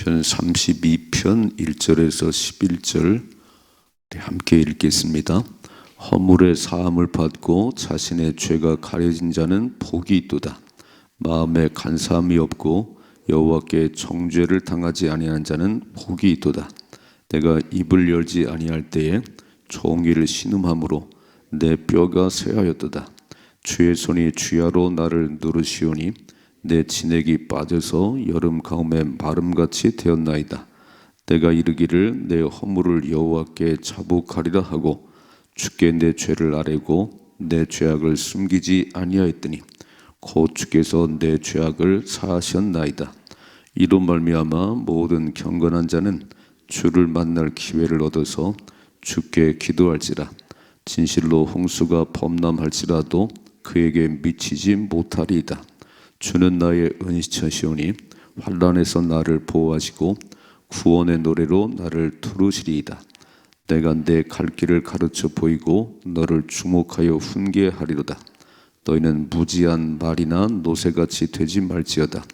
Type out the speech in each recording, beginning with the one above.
시편 32편 1절에서 11절 함께 읽겠습니다. 허물의 사함을 받고 자신의 죄가 가려진 자는 복이 있도다. 마음에 간사함이 없고 여호와께 정죄를 당하지 아니한 자는 복이 있도다. 내가 입을 열지 아니할 때에 종이를 신음함으로 내 뼈가 쇠하였도다. 주의 손이 주야로 나를 누르시오니 내 진액이 빠져서 여름 가뭄에 마름같이 되었나이다. 내가 이르기를 내 허물을 여호와께 자복하리라 하고 주께 내 죄를 아뢰고 내 죄악을 숨기지 아니하였더니 곧 주께서 내 죄악을 사하셨나이다. 이로 말미암아 모든 경건한 자는 주를 만날 기회를 얻어서 주께 기도할지라. 진실로 홍수가 범람할지라도 그에게 미치지 못하리이다. 주는 나의 은시처시오니 환난에서 나를 보호하시고 구원의 노래로 나를 두르시리이다. 내가 내 갈 길을 가르쳐 보이고 너를 주목하여 훈계하리로다. 너희는 무지한 말이나 노새같이 되지 말지어다.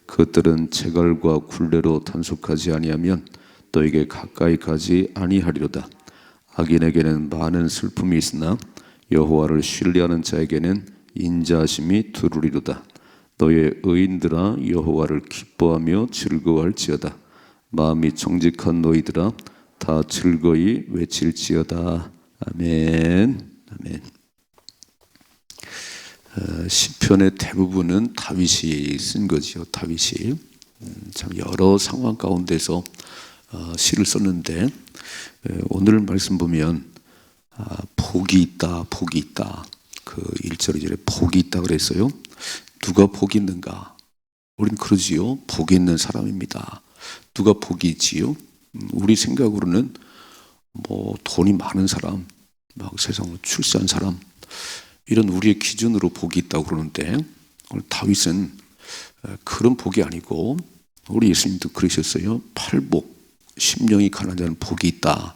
그것들은 재갈과 굴레로 단속하지 아니하면 너에게 가까이 가지 아니하리로다. 악인에게는 많은 슬픔이 있으나 여호와를 신뢰하는 자에게는 인자하심이 두루리로다. 너의 의인들아 여호와를 기뻐하며 즐거워할지어다. 마음이 정직한 너희들아 다 즐거이 외칠지어다. 아멘. 아멘. 시편의 대부분은 다윗이 쓴 거지요. 다윗이 참 여러 상황 가운데서 시를 썼는데 오늘 말씀 보면 복이 있다, 복이 있다. 그 1절 2절에 복이 있다 그랬어요. 누가 복이 있는가? 우린 그러지요. 복이 있는 사람입니다. 누가 복이 있지요? 우리 생각으로는 뭐 돈이 많은 사람, 막 세상으로 출세한 사람, 이런 우리의 기준으로 복이 있다고 그러는데 오늘 다윗은 그런 복이 아니고 우리 예수님도 그러셨어요. 팔복, 심령이 가난한 자는 복이 있다.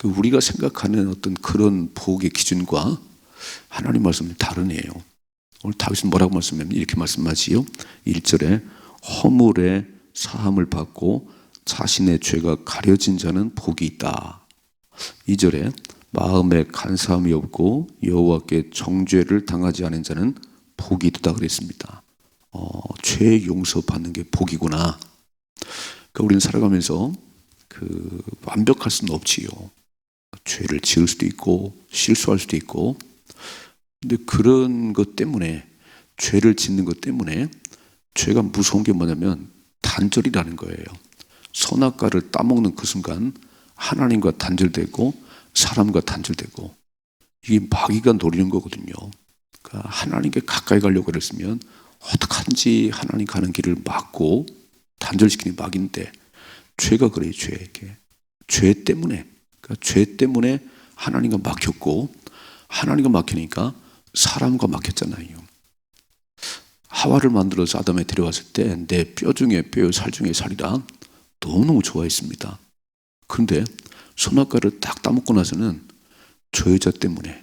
우리가 생각하는 어떤 그런 복의 기준과 하나님 말씀은 다르네요. 오늘 다윗은 뭐라고 말씀하면 이렇게 말씀하지요. 1절에 허물의 사함을 받고 자신의 죄가 가려진 자는 복이 있다. 2절에 마음에 간사함이 없고 여호와께 정죄를 당하지 않은 자는 복이 있다 그랬습니다. 죄 용서받는 게 복이구나. 그러니까 우리는 살아가면서 완벽할 수는 없지요. 죄를 지을 수도 있고 실수할 수도 있고, 근데 그런 것 때문에, 죄를 짓는 것 때문에 죄가 무서운 게 뭐냐면 단절이라는 거예요. 선악과를 따먹는 그 순간 하나님과 단절되고 사람과 단절되고, 이게 마귀가 노리는 거거든요. 그러니까 하나님께 가까이 가려고 그랬으면 어떡하든지 하나님 가는 길을 막고 단절시키는 마귀인데, 죄가 그래요. 죄 때문에, 그러니까 죄 때문에 하나님과 막혔고, 하나님과 막히니까 사람과 막혔잖아요. 하와를 만들어서 아담에 데려왔을 때 내 뼈 중에 뼈요 살 중에 살이라 너무너무 좋아했습니다. 그런데 선악과를 딱 따먹고 나서는 저 여자 때문에,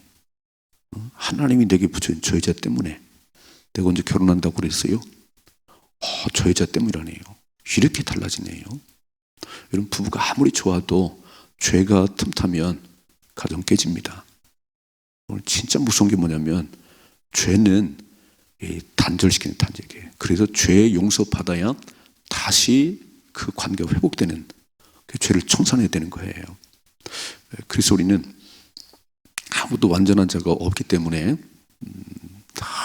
하나님이 내게 붙여준 저 여자 때문에, 내가 언제 결혼한다고 그랬어요? 저 여자 때문이라네요. 이렇게 달라지네요. 여러분, 부부가 아무리 좋아도 죄가 틈타면 가정 깨집니다. 오늘 진짜 무서운 게 뭐냐면 죄는 단절시키는 단절이에요. 그래서 죄 용서 받아야 다시 그 관계가 회복되는, 그 죄를 청산해야 되는 거예요. 그래서 우리는 아무도 완전한 자가 없기 때문에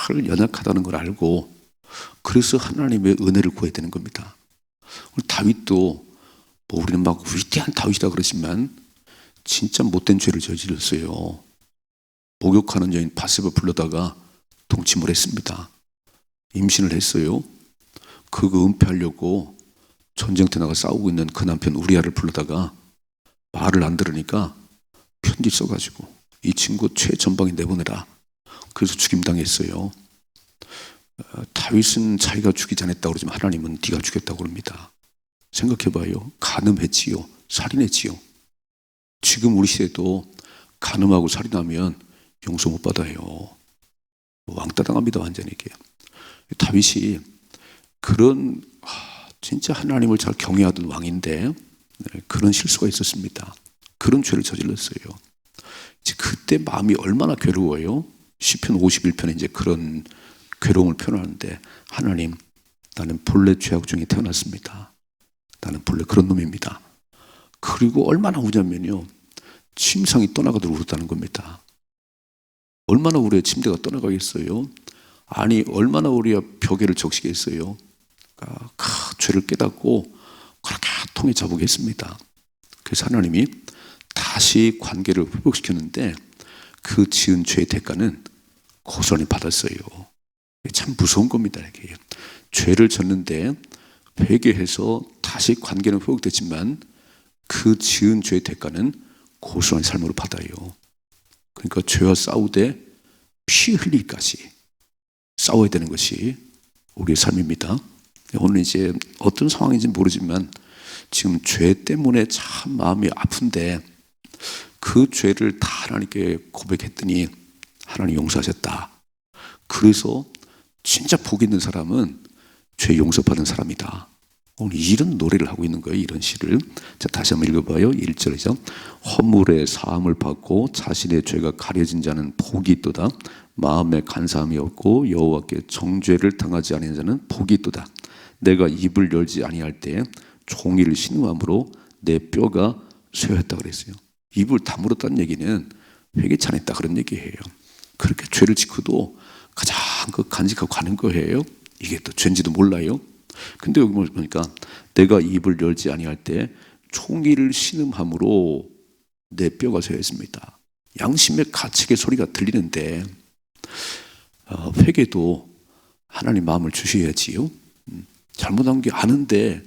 늘 연약하다는 걸 알고, 그래서 하나님의 은혜를 구해야 되는 겁니다. 오늘 다윗도 뭐 우리는 막 위대한 다윗이라 그러지만 진짜 못된 죄를 저질렀어요. 목욕하는 여인 바세바 불러다가 동침을 했습니다. 임신을 했어요. 그거 은폐하려고 전쟁터 나가 싸우고 있는 그 남편 우리아를 불러다가 말을 안 들으니까 편지 써가지고 이 친구 최전방에 내보내라. 그래서 죽임당했어요. 다윗은 자기가 죽이지 않았다고 그러지만 하나님은 네가 죽였다고 그럽니다. 생각해봐요. 간음했지요. 살인했지요. 지금 우리 시대도 간음하고 살인하면 용서 못 받아요. 왕따 당합니다. 완전히 이게. 다윗이 그런 진짜 하나님을 잘 경외하던 왕인데 그런 실수가 있었습니다. 그런 죄를 저질렀어요. 이제 그때 마음이 얼마나 괴로워요. 시편 51편에 이제 그런 괴로움을 표현하는데, 하나님, 나는 본래 죄악 중에 태어났습니다. 나는 본래 그런 놈입니다. 그리고 얼마나 우냐면요, 침상이 떠나가도록 울었다는 겁니다. 얼마나 우리의 침대가 떠나가겠어요? 아니, 얼마나 우리가 벽에를 적시겠어요? 죄를 깨닫고 그렇게 통에 잡으겠습니다. 그래서 하나님이 다시 관계를 회복시켰는데, 그 지은 죄의 대가는 고스란히 받았어요. 참 무서운 겁니다. 이게 죄를 졌는데 회개해서 다시 관계는 회복됐지만 그 지은 죄의 대가는 고스란히 삶으로 받아요. 그러니까 죄와 싸우되 피 흘리기까지 싸워야 되는 것이 우리의 삶입니다. 오늘 이제 어떤 상황인지 모르지만 지금 죄 때문에 참 마음이 아픈데, 그 죄를 다 하나님께 고백했더니 하나님 용서하셨다. 그래서 진짜 복 있는 사람은 죄 용서받은 사람이다. 오늘 이런 노래를 하고 있는 거예요. 이런 시를. 자, 다시 한번 읽어봐요. 1절이죠. 허물의 사함을 받고 자신의 죄가 가려진 자는 복이 있도다. 마음에 간사함이 없고 여호와께 정죄를 당하지 아니한 자는 복이 있도다. 내가 입을 열지 아니할 때 종이를 신음함으로 내 뼈가 쇠하였다 그랬어요. 입을 다물었다는 얘기는 회개치 않았다 그런 얘기예요. 그렇게 죄를 짓고도 가장 간직하고 가는 거예요. 이게 또 죄인지도 몰라요. 근데 여기 보니까 내가 입을 열지 아니할 때 총기를 신음함으로 내 뼈가 쇠했습니다. 양심의 가책의 소리가 들리는데, 회개도 하나님 마음을 주셔야지요. 잘못한 게 아는데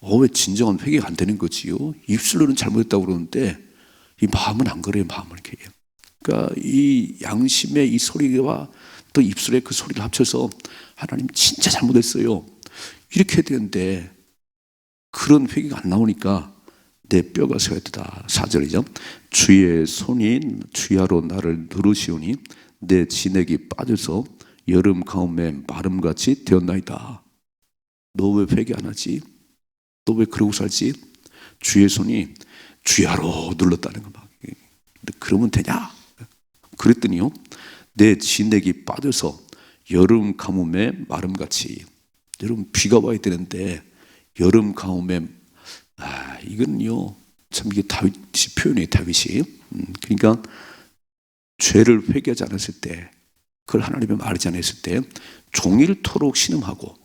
왜 진정한 회개가 안 되는 거지요? 입술로는 잘못했다고 그러는데 이 마음은 안 그래요. 마음은 이렇게. 그러니까 이 양심의 이 소리와 또 입술의 그 소리를 합쳐서 하나님 진짜 잘못했어요, 이렇게 해야 되는데 그런 회개가 안 나오니까 내 뼈가 쇠하였다. 4절이죠. 주의 손이 주야로 나를 누르시오니 내 진액이 빠져서 여름 가뭄에 마름같이 되었나이다. 너 왜 회개 안 하지? 너 왜 그러고 살지? 주의 손이 주야로 눌렀다는 거 막. 그러면 되냐? 그랬더니요, 내 진액이 빠져서 여름 가뭄에 마름같이. 여러분, 비가 와야 되는데 여름 가뭄에, 이건요 참 이게 다윗이 표현이에요. 다윗이. 그러니까 죄를 회개하지 않았을 때, 그걸 하나님의 말하지 않았을 때 종일토록 신음하고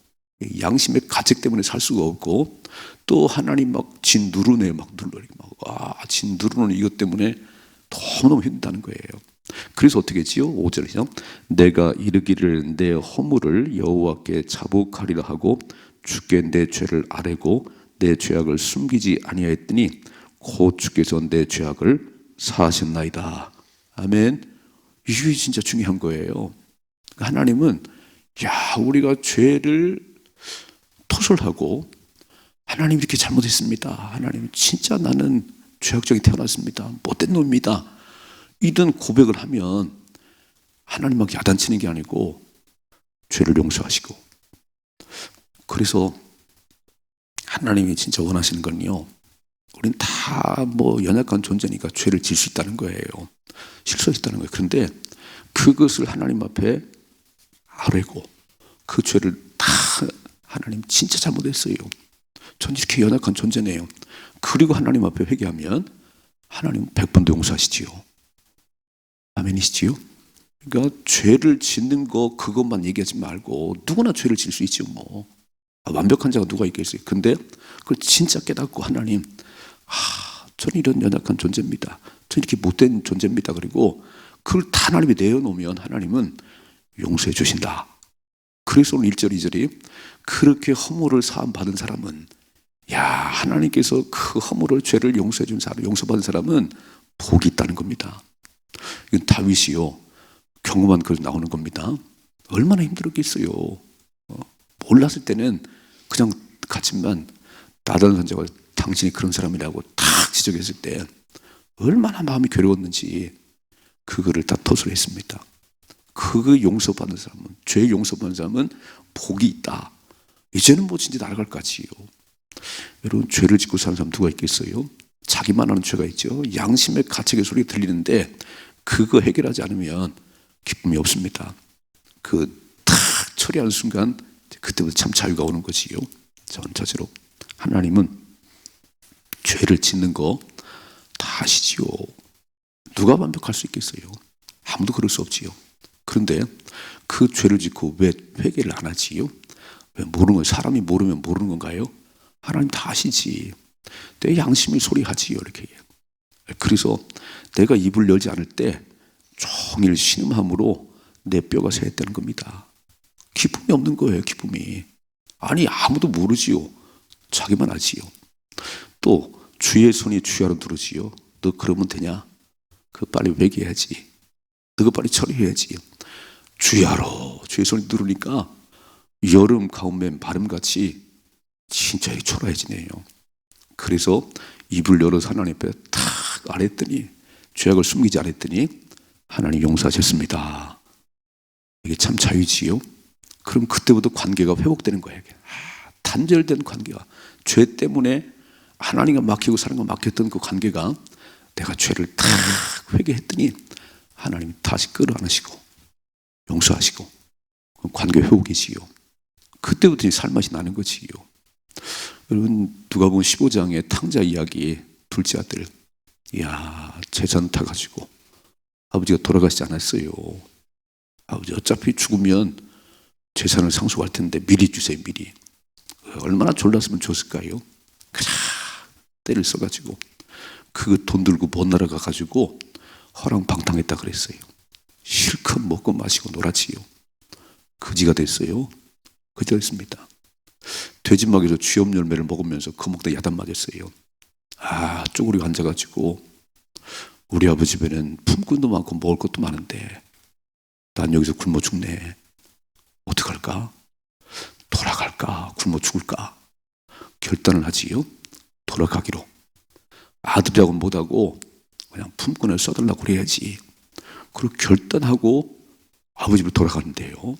양심의 가책 때문에 살 수가 없고, 또 하나님 막 진 누르네, 막 눌러요. 진 누르는 이것 때문에 너무너무 힘든다는 거예요. 그래서 어떻게 했지요? 5절이죠. 내가 이르기를 내 허물을 여호와께 자복하리라 하고 주께 내 죄를 아뢰고 내 죄악을 숨기지 아니하였더니 곧 주께서 내 죄악을 사하셨나이다. 아멘. 이게 진짜 중요한 거예요. 하나님은 우리가 죄를 토설하고, 하나님 이렇게 잘못했습니다, 하나님 진짜 나는 죄악적이 태어났습니다, 못된 놈입니다, 이런 고백을 하면 하나님 막 야단치는 게 아니고 죄를 용서하시고. 그래서 하나님이 진짜 원하시는 건요, 우리는 다 연약한 존재니까 죄를 질 수 있다는 거예요. 실수할 수 있다는 거예요. 그런데 그것을 하나님 앞에 아뢰고 그 죄를 다 하나님 진짜 잘못했어요, 전 이렇게 연약한 존재네요. 그리고 하나님 앞에 회개하면 하나님 100번도 용서하시지요. 아멘이시지요? 그러니까 죄를 짓는 거 그것만 얘기하지 말고, 누구나 죄를 질 수 있죠. 완벽한 자가 누가 있겠어요. 근데 그걸 진짜 깨닫고, 하나님, 저는 이런 연약한 존재입니다, 저는 이렇게 못된 존재입니다. 그리고 그걸 다 하나님이 내어놓으면 하나님은 용서해 주신다. 그래서 오늘 1절 2절이 그렇게 허물을 사함 받은 사람은, 하나님께서 그 허물을, 죄를 용서해 준 사람, 용서받은 사람은 복이 있다는 겁니다. 이건 다윗이요 경험한 글 나오는 겁니다. 얼마나 힘들었겠어요. 몰랐을 때는 그냥 갔지만 나단 선자가 당신이 그런 사람이라고 탁 지적했을 때 얼마나 마음이 괴로웠는지 그거를 다 토설했습니다. 그거 용서받는 사람은, 죄 용서받는 사람은 복이 있다. 이제는 뭐 진짜 날아갈까지요. 여러분, 죄를 짓고 사는 사람 누가 있겠어요? 자기만 아는 죄가 있죠. 양심의 가책의 소리가 들리는데 그거 해결하지 않으면 기쁨이 없습니다. 그 탁 처리하는 순간 그때부터 참 자유가 오는 거지요. 전체적으로 하나님은 죄를 짓는 거 다 아시지요. 누가 완벽할 수 있겠어요? 아무도 그럴 수 없지요. 그런데 그 죄를 짓고 왜 회개를 안 하지요? 왜 모르는 거예요? 사람이 모르면 모르는 건가요? 하나님 다 아시지. 내 양심이 소리하지요. 이렇게. 그래서 내가 입을 열지 않을 때 종일 신음함으로 내 뼈가 새했다는 겁니다. 기쁨이 없는 거예요. 기쁨이. 아니, 아무도 모르지요. 자기만 알지요. 또 주의 손이 주야로 누르지요. 너 그러면 되냐? 그거 빨리 회개해야지. 그거 빨리 처리해야지. 주야로 주의 손이 누르니까 여름 가운맨 바람같이 진짜 초라해지네요. 그래서 입을 열어서 하나님 앞에 탁 안 했더니, 죄악을 숨기지 않았더니 하나님 용서하셨습니다. 이게 참 자유지요. 그럼 그때부터 관계가 회복되는 거예요. 단절된 관계가, 죄 때문에 하나님과 막히고 사람과 막혔던 그 관계가 내가 죄를 탁 회개했더니 하나님이 다시 끌어안으시고 용서하시고 관계 회복이지요. 그때부터 살맛이 나는 거지요. 여러분, 누가복음 15장의 탕자 이야기, 둘째 아들, 이야, 재산 타가지고 아버지가 돌아가시지 않았어요. 아버지 어차피 죽으면 재산을 상속할 텐데 미리 주세요. 미리. 얼마나 졸랐으면 줬을까요? 그냥 때를 써가지고 그 돈 들고 먼 나라 가가지고 허랑방탕했다 그랬어요. 실컷 먹고 마시고 놀았지요. 거지가 됐어요. 거지가 됐습니다. 돼지막에서 쥐염 열매를 먹으면서 그 먹다 야단 맞았어요. 쪼그리고 앉아가지고 우리 아버지 집에는 품꾼도 많고 먹을 것도 많은데 난 여기서 굶어 죽네. 어떡할까? 돌아갈까? 굶어 죽을까? 결단을 하지요. 돌아가기로. 아들이라고는 못하고 그냥 품꾼을 써달라고 그래야지. 그리고 결단하고 아버지 집으로 돌아가는데요.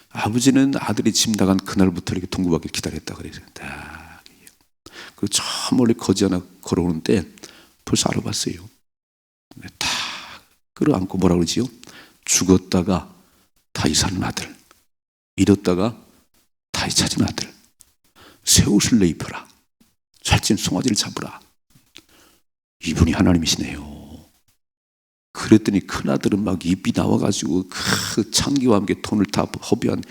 아버지는 아들이 집 나간 그날부터 이렇게 동구받기를 기다렸다 그래서 그 저 멀리 거지 하나 걸어오는데 벌써 알아봤어요. 다 끌어안고 뭐라 그러지요? 죽었다가 다시 사는 아들, 잃었다가 다시 찾은 아들, 새 옷을 내 입혀라, 살찐 송아지를 잡으라. 이분이 하나님이시네요. 그랬더니 큰아들은 막 입이 나와가지고 그 창기와 함께 돈을 다 허비한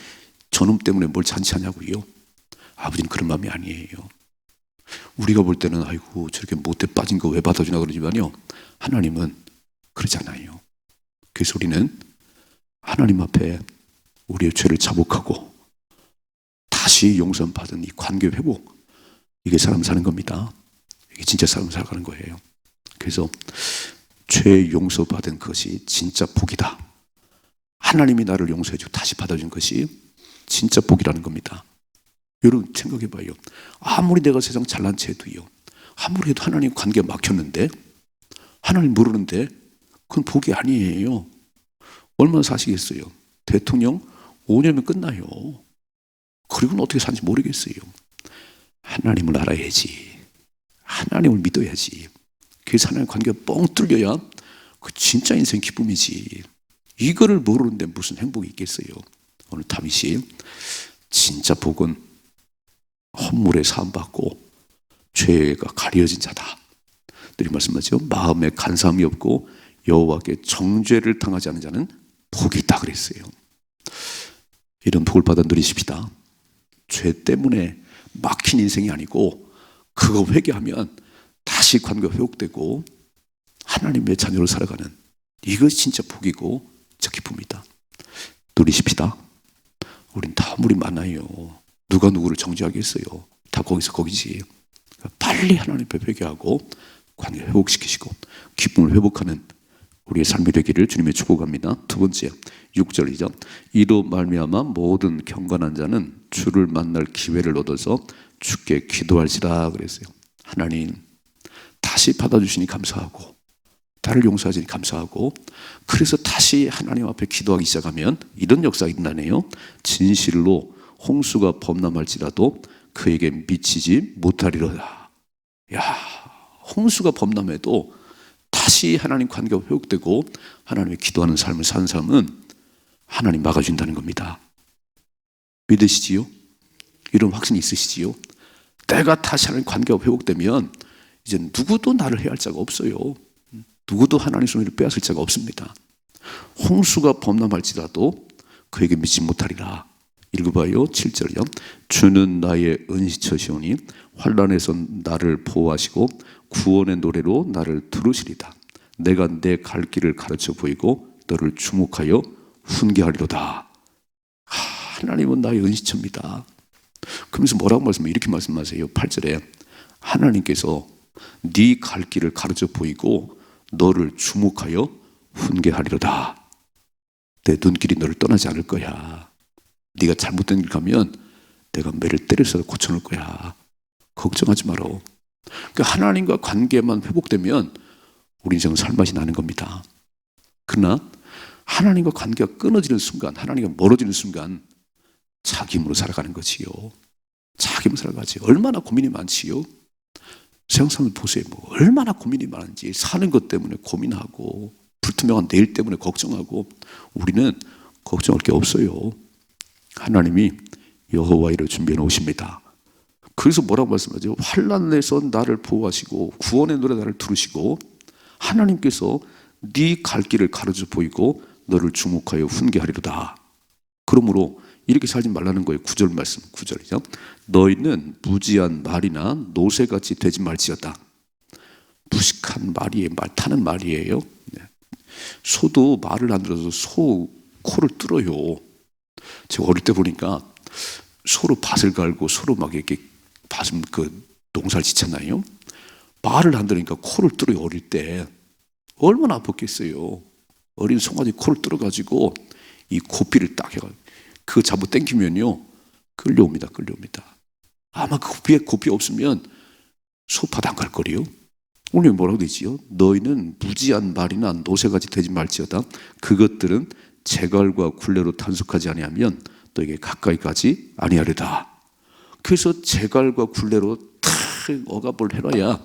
저놈 때문에 뭘 잔치하냐고요. 아버지는 그런 마음이 아니에요. 우리가 볼 때는 아이고 저렇게 못돼 빠진 거 왜 받아주나 그러지만요, 하나님은 그러지 않아요. 그래서 우리는 하나님 앞에 우리의 죄를 자복하고 다시 용서받은 이 관계 회복, 이게 사람 사는 겁니다. 이게 진짜 사람 살아가는 거예요. 그래서 죄 용서받은 것이 진짜 복이다. 하나님이 나를 용서해주고 다시 받아준 것이 진짜 복이라는 겁니다. 여러분 생각해봐요. 아무리 내가 세상 잘난 체도요, 아무리 해도 하나님 관계가 막혔는데, 하나님 모르는데 그건 복이 아니에요. 얼마나 사시겠어요? 대통령 5년이면 끝나요. 그리고는 어떻게 사는지 모르겠어요. 하나님을 알아야지. 하나님을 믿어야지. 그래서 하나님 관계가 뻥 뚫려야 그 진짜 인생 기쁨이지. 이거를 모르는데 무슨 행복이 있겠어요? 오늘 다윗이 진짜 복은 헌물에 사함받고 죄가 가려진 자다. 늘 말씀하죠. 마음에 간사함이 없고 여호와께 정죄를 당하지 않은 자는 복이 있다 그랬어요. 이런 복을 받아 누리십시다. 죄 때문에 막힌 인생이 아니고 그거 회개하면 다시 관계가 회복되고 하나님의 자녀로 살아가는, 이것이 진짜 복이고 진짜 기쁨이다. 누리십시다. 우린 다 물이 많아요. 누가 누구를 정죄하겠어요? 다 거기서 거기지. 빨리 하나님 앞에 회개하고 관계 회복시키시고 기쁨을 회복하는 우리의 삶이 되기를 주님의 축복합니다. 두 번째 6절이죠. 이로 말미암아 모든 경건한 자는 주를 만날 기회를 얻어서 주께 기도할지라 그랬어요. 하나님 다시 받아주시니 감사하고 나를 용서하시니 감사하고, 그래서 다시 하나님 앞에 기도하기 시작하면 이런 역사가 일어나네요. 진실로 홍수가 범람할지라도 그에게 미치지 못하리로다. 야, 홍수가 범람해도 다시 하나님 관계가 회복되고 하나님의 기도하는 삶을 사는 사람은 하나님 막아준다는 겁니다. 믿으시지요? 이런 확신이 있으시지요? 때가 다시 하나님 관계가 회복되면 이제 누구도 나를 해할 자가 없어요. 누구도 하나님 손을 빼앗을 자가 없습니다. 홍수가 범람할지라도 그에게 미치지 못하리라. 읽어봐요. 7절이요. 주는 나의 은시처시오니 환난에서 나를 보호하시고 구원의 노래로 나를 들으시리다. 내가 내 갈 길을 가르쳐 보이고 너를 주목하여 훈계하리로다. 하나님은 나의 은시처입니다. 그러면서 뭐라고 말씀해요? 이렇게 말씀하세요. 8절에 하나님께서 네 갈 길을 가르쳐 보이고 너를 주목하여 훈계하리로다. 내 눈길이 너를 떠나지 않을 거야. 네가 잘못된 길 가면 내가 매를 때려서 고쳐놓을 거야. 걱정하지 마라. 그러니까 하나님과 관계만 회복되면 우리 인생은 살맛이 나는 겁니다. 그러나 하나님과 관계가 끊어지는 순간, 하나님과 멀어지는 순간 자기 힘으로 살아가는 거지요. 자기 힘으로 살아가지. 얼마나 고민이 많지요. 세상 사람들 보세요. 얼마나 고민이 많은지. 사는 것 때문에 고민하고 불투명한 내일 때문에 걱정하고. 우리는 걱정할 게 없어요. 하나님이 여호와 이를 준비해 놓으십니다. 그래서 뭐라고 말씀하죠? 환난에서 나를 보호하시고 구원의 노래 나를 들으시고 하나님께서 네 갈 길을 가르쳐 보이고 너를 주목하여 훈계하리로다. 그러므로 이렇게 살지 말라는 거예요. 9절 말씀, 9절이죠. 너희는 무지한 말이나 노새같이 되지 말지어다. 무식한 말이에요. 말 타는 말이에요. 소도 말을 안 들어서 소 코를 뚫어요. 제가 어릴 때 보니까 소로 밭을 갈고 소로 막 이렇게 밭은 농사를 짓잖아요. 말을 안 들으니까 코를 뚫어요. 어릴 때 얼마나 아팠겠어요. 어린 송아지 코를 뚫어가지고 이 고삐를 딱 해가지고 그거 잡아 당기면요 끌려옵니다. 아마 그 고삐 없으면 소밭 안 갈 거리요. 오늘 뭐라고 되지요? 너희는 무지한 말이나 노새같이 되지 말지어다. 그것들은 재갈과 굴레로 단속하지 아니하면 너에게 가까이 가지 아니하리다. 그래서 재갈과 굴레로 탁 억압을 해놔야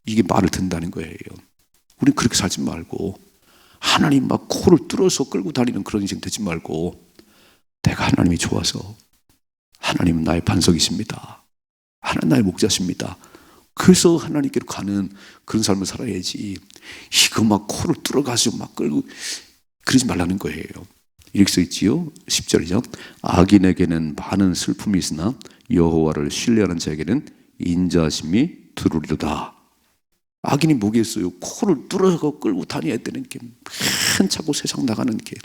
이게 말을 듣는다는 거예요. 우린 그렇게 살지 말고 하나님 막 코를 뚫어서 끌고 다니는 그런 인생 되지 말고 내가 하나님이 좋아서 하나님은 나의 반석이십니다. 하나님 나의 목자십니다. 그래서 하나님께로 가는 그런 삶을 살아야지. 이거 막 코를 뚫어가지고 막 끌고 그러지 말라는 거예요. 이렇게 써있지요. 10절이죠. 악인에게는 많은 슬픔이 있으나 여호와를 신뢰하는 자에게는 인자심이 두루리로다. 악인이 뭐겠어요? 코를 뚫어서 끌고 다녀야 되는 게 한차고 세상 나가는 게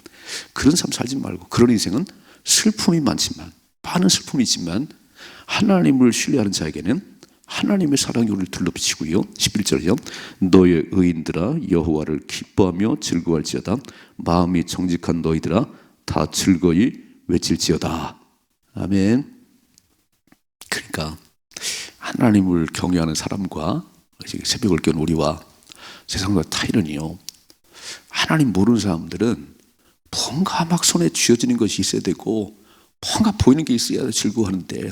그런 삶 살지 말고 그런 인생은 슬픔이 많지만 많은 슬픔이 있지만 하나님을 신뢰하는 자에게는 하나님의 사랑이 우리를 둘러비치고요. 11절이요. 너의 의인들아 여호와를 기뻐하며 즐거워할지어다. 마음이 정직한 너희들아 다 즐거이 외칠지어다. 아멘. 그러니까 하나님을 경외하는 사람과 새벽을 깬 우리와 세상과 차이는요. 하나님 모르는 사람들은 뭔가 막 손에 쥐어지는 것이 있어야 되고 뭔가 보이는 게 있어야 즐거워하는데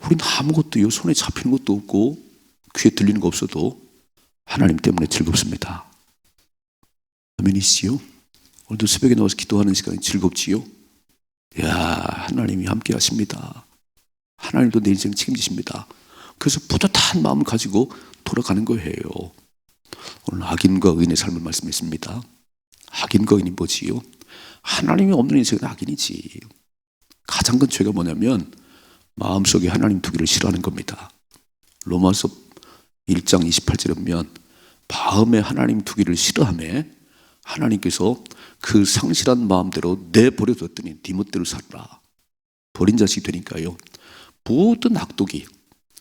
우리는 아무것도요. 손에 잡히는 것도 없고 귀에 들리는 거 없어도 하나님 때문에 즐겁습니다. 아멘이시요? 오늘도 새벽에 나와서 기도하는 시간이 즐겁지요? 이야, 하나님이 함께 하십니다. 하나님도 내 인생 책임지십니다. 그래서 뿌듯한 마음을 가지고 돌아가는 거예요. 오늘 악인과 의인의 삶을 말씀했습니다. 악인과 의인이 뭐지요? 하나님이 없는 인생은 악인이지. 가장 큰 죄가 뭐냐면 마음속에 하나님 두기를 싫어하는 겁니다. 로마서 1장 28절에 보면 마음에 하나님 두기를 싫어하며 하나님께서 그 상실한 마음대로 내버려뒀더니 네 멋대로 살아라. 버린 자식이 되니까요. 모든 악독이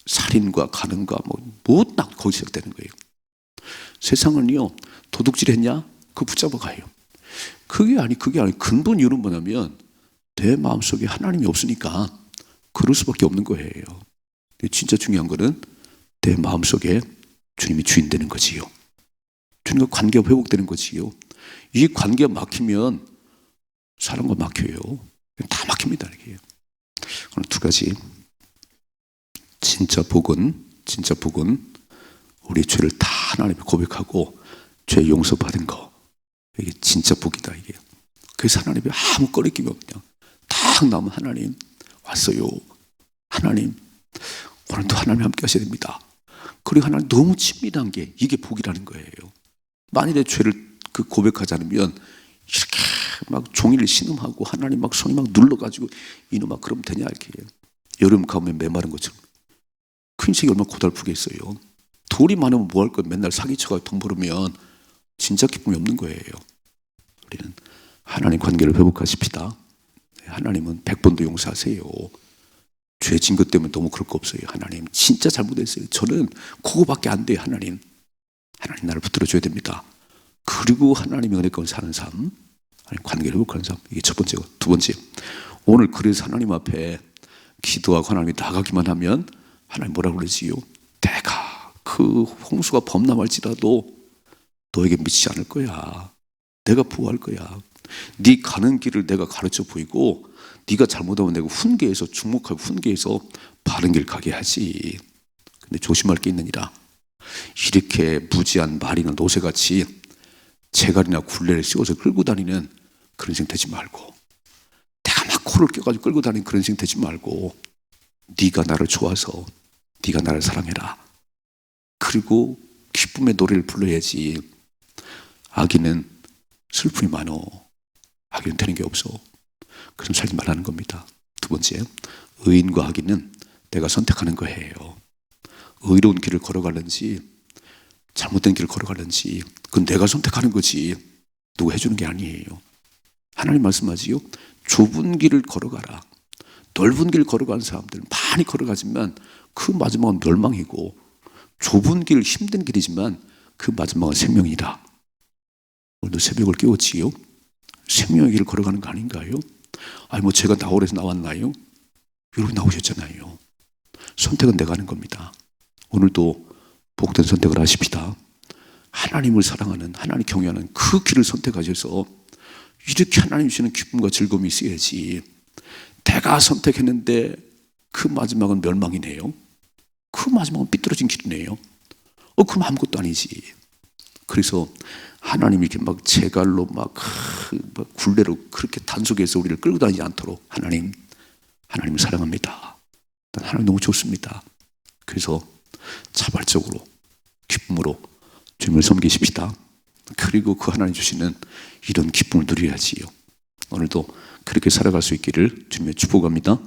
살인과 간음과 모든 악 거기서 시작되는 거예요. 세상은요. 도둑질 했냐? 그거 붙잡아 가요. 그게 아니 근본 이유는 뭐냐면 내 마음속에 하나님이 없으니까 그럴 수밖에 없는 거예요. 진짜 중요한 거는 내 마음속에 주님이 주인 되는 거지요. 주님과 관계가 회복되는 거지요. 이 관계가 막히면 사람과 막혀요. 다 막힙니다. 이렇게. 오늘 두 가지. 진짜 복은 우리 죄를 다 하나님께 고백하고 죄 용서받은 거. 이게 진짜 복이다 이게. 그래서 하나님이 아무 꺼리낌이 없냐. 딱 나오면 하나님 왔어요. 하나님 오늘도 하나님 함께 하셔야 됩니다. 그리고 하나님 너무 친밀한 게 이게 복이라는 거예요. 만일에 죄를 고백하지 않으면 이렇게 막 종일 신음하고 하나님 막 손이 막 눌러가지고 이놈아 그러면 되냐 이렇게. 여름 가면 메마른 것처럼. 그 인생이 얼마나 고달프겠어요. 돈이 많으면 뭐 할 거야. 맨날 사기쳐가지고 돈 벌으면 진짜 기쁨이 없는 거예요. 우리는 하나님 관계를 회복하십시다. 하나님은 100번도 용서하세요. 죄 진 것 때문에 너무 그럴 거 없어요. 하나님 진짜 잘못했어요. 저는 그거밖에 안 돼요. 하나님 나를 붙들어줘야 됩니다. 그리고 하나님의 은혜 가운데 사는 삶, 하나님 관계를 회복하는 삶. 이게 첫 번째고, 두 번째, 오늘 그래서 하나님 앞에 기도하고 하나님이 나가기만 하면 하나님 뭐라고 그러지요? 내가 그 홍수가 범람할지라도 너에게 미치지 않을 거야. 내가 보호할 거야. 네 가는 길을 내가 가르쳐 보이고 네가 잘못하면 내가 훈계해서 주목하고 훈계해서 바른 길 가게 하지. 근데 조심할 게 있느니라. 이렇게 무지한 말이나 노새같이 재갈이나 굴레를 씌워서 끌고 다니는 그런 인생 되지 말고, 내가 막 코를 껴가지고 끌고 다니는 그런 인생 되지 말고, 네가 나를 좋아서 네가 나를 사랑해라. 그리고 기쁨의 노래를 불러야지. 악인은 슬픔이 많어. 악인은 되는 게 없어. 그럼 살지 말라는 겁니다. 두 번째, 의인과 악인은 내가 선택하는 거예요. 의로운 길을 걸어가는지 잘못된 길을 걸어가는지 그건 내가 선택하는 거지 누가 해주는 게 아니에요. 하나님 말씀하지요. 좁은 길을 걸어가라. 넓은 길 걸어가는 사람들은 많이 걸어가지만 그 마지막은 멸망이고, 좁은 길 힘든 길이지만 그 마지막은 생명이다. 오늘도 새벽을 깨웠지요. 생명의 길을 걸어가는 거 아닌가요? 아니 뭐 제가 나홀에서 나왔나요? 여러분 나오셨잖아요. 선택은 내가 하는 겁니다. 오늘도 복된 선택을 하십시다. 하나님을 사랑하는, 하나님 경외하는 그 길을 선택하셔서 이렇게 하나님 주시는 기쁨과 즐거움이 있어야지. 내가 선택했는데 그 마지막은 멸망이네요. 그 마지막은 삐뚤어진 길이네요. 그럼 아무것도 아니지. 그래서 하나님이 이렇게 막 재갈로 막 굴레로 그렇게 단속해서 우리를 끌고 다니지 않도록 하나님을 사랑합니다. 하나님 너무 좋습니다. 그래서 자발적으로 기쁨으로 주님을 섬기십시다. 그리고 그 하나님 주시는 이런 기쁨을 누려야지요. 오늘도 그렇게 살아갈 수 있기를 주님의 축복합니다.